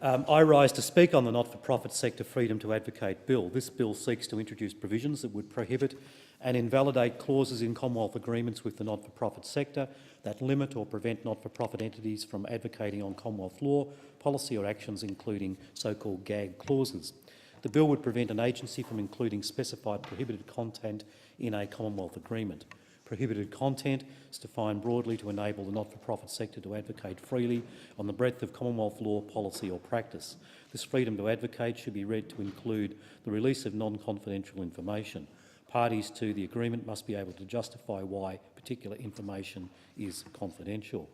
I rise to speak on the Not-for-Profit Sector Freedom to Advocate Bill. This bill seeks to introduce provisions that would prohibit and invalidate clauses in Commonwealth agreements with the not-for-profit sector that limit or prevent not-for-profit entities from advocating on Commonwealth law, policy or actions, including so-called gag clauses. The bill would prevent an agency from including specified prohibited content in a Commonwealth agreement. Prohibited content is defined broadly to enable the not-for-profit sector to advocate freely on the breadth of Commonwealth law, policy or practice. This freedom to advocate should be read to include the release of non-confidential information. Parties to the agreement must be able to justify why particular information is confidential.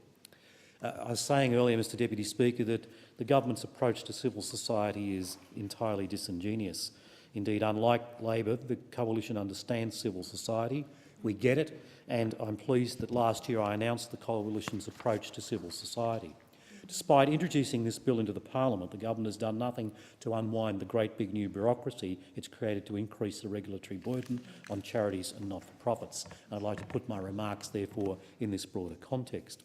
I was saying earlier, Mr Deputy Speaker, that the government's approach to civil society is entirely disingenuous. Indeed, unlike Labor, the Coalition understands civil society. We get it, and I'm pleased that last year I announced the Coalition's approach to civil society. Despite introducing this bill into the Parliament, the government has done nothing to unwind the great big new bureaucracy it's created to increase the regulatory burden on charities and not-for-profits. I'd like to put my remarks, therefore, in this broader context.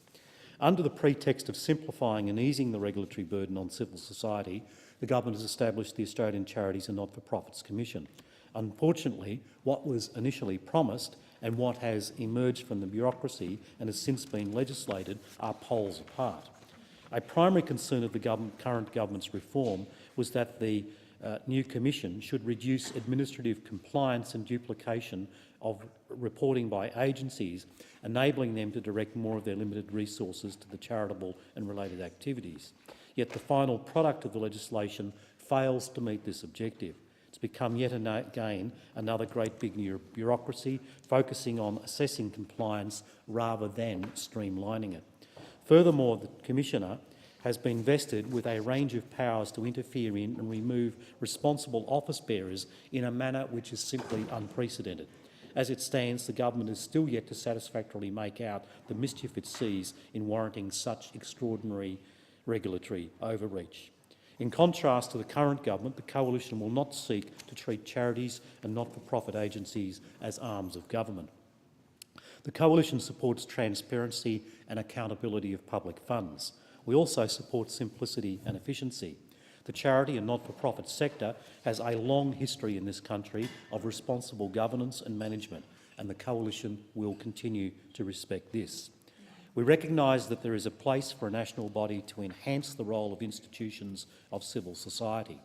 Under the pretext of simplifying and easing the regulatory burden on civil society, the government has established the Australian Charities and Not-for-Profits Commission. Unfortunately, what was initially promised and what has emerged from the bureaucracy and has since been legislated are poles apart. A primary concern of the current government's reform was that the new commission should reduce administrative compliance and duplication of reporting by agencies, enabling them to direct more of their limited resources to the charitable and related activities. Yet the final product of the legislation fails to meet this objective. It's become yet again another great big new bureaucracy, focusing on assessing compliance rather than streamlining it. Furthermore, the Commissioner has been vested with a range of powers to interfere in and remove responsible office bearers in a manner which is simply unprecedented. As it stands, the government is still yet to satisfactorily make out the mischief it sees in warranting such extraordinary regulatory overreach. In contrast to the current government, the Coalition will not seek to treat charities and not-for-profit agencies as arms of government. The Coalition supports transparency and accountability of public funds. We also support simplicity and efficiency. The charity and not-for-profit sector has a long history in this country of responsible governance and management, and the Coalition will continue to respect this. We recognise that there is a place for a national body to enhance the role of institutions of civil society.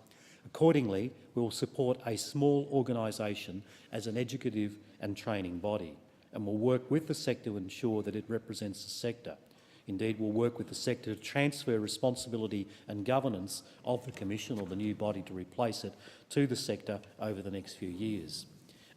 Accordingly, we will support a small organisation as an educative and training body, and will work with the sector to ensure that it represents the sector. Indeed, we'll work with the sector to transfer responsibility and governance of the Commission or the new body to replace it to the sector over the next few years.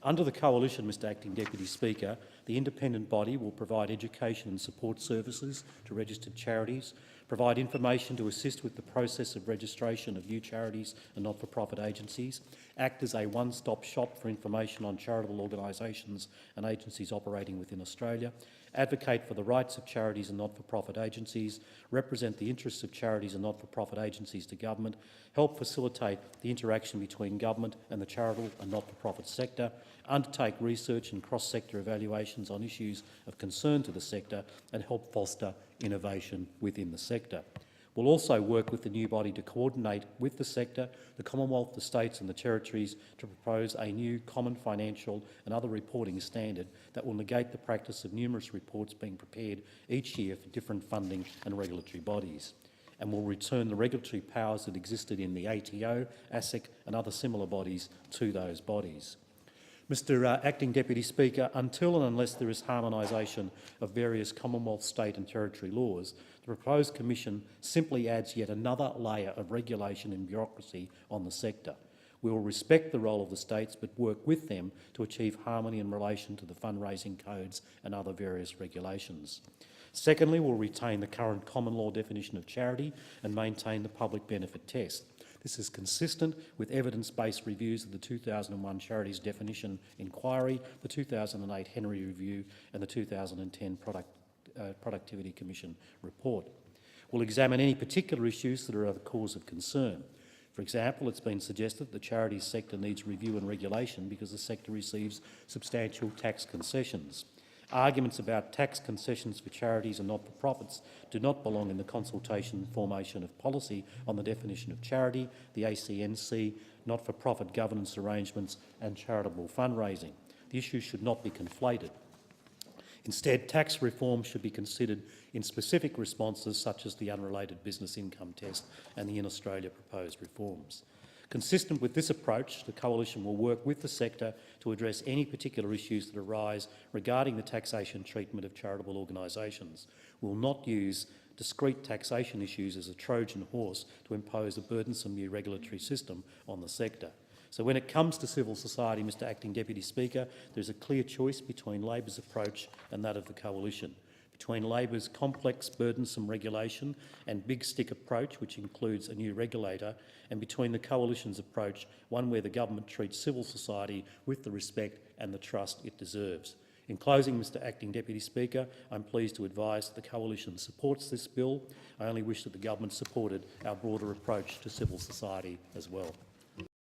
Under the Coalition, Mr Acting Deputy Speaker, the independent body will provide education and support services to registered charities, provide information to assist with the process of registration of new charities and not-for-profit agencies, act as a one-stop shop for information on charitable organisations and agencies operating within Australia, advocate for the rights of charities and not-for-profit agencies, represent the interests of charities and not-for-profit agencies to government, help facilitate the interaction between government and the charitable and not-for-profit sector, undertake research and cross-sector evaluations on issues of concern to the sector, and help foster innovation within the sector. We'll also work with the new body to coordinate with the sector, the Commonwealth, the states and the territories to propose a new common financial and other reporting standard that will negate the practice of numerous reports being prepared each year for different funding and regulatory bodies, and will return the regulatory powers that existed in the ATO, ASIC and other similar bodies to those bodies. Mr Acting Deputy Speaker, until and unless there is harmonisation of various Commonwealth, state and territory laws, the proposed Commission simply adds yet another layer of regulation and bureaucracy on the sector. We will respect the role of the states but work with them to achieve harmony in relation to the fundraising codes and other various regulations. Secondly, we'll retain the current common law definition of charity and maintain the public benefit test. This is consistent with evidence-based reviews of the 2001 Charities Definition Inquiry, the 2008 Henry Review and the 2010 Productivity Commission report. We'll examine any particular issues that are of cause of concern. For example, it's been suggested the charities sector needs review and regulation because the sector receives substantial tax concessions. Arguments about tax concessions for charities and not-for-profits do not belong in the consultation and formation of policy on the definition of charity, the ACNC, not-for-profit governance arrangements and charitable fundraising. The issues should not be conflated. Instead, tax reform should be considered in specific responses such as the unrelated business income test and the in Australia proposed reforms. Consistent with this approach, the Coalition will work with the sector to address any particular issues that arise regarding the taxation treatment of charitable organisations. We will not use discrete taxation issues as a Trojan horse to impose a burdensome new regulatory system on the sector. So when it comes to civil society, Mr Acting Deputy Speaker, there is a clear choice between Labor's approach and that of the Coalition. Between Labor's complex, burdensome regulation and big stick approach, which includes a new regulator, and between the Coalition's approach, one where the government treats civil society with the respect and the trust it deserves. In closing, Mr Acting Deputy Speaker, I'm pleased to advise that the Coalition supports this bill. I only wish that the government supported our broader approach to civil society as well.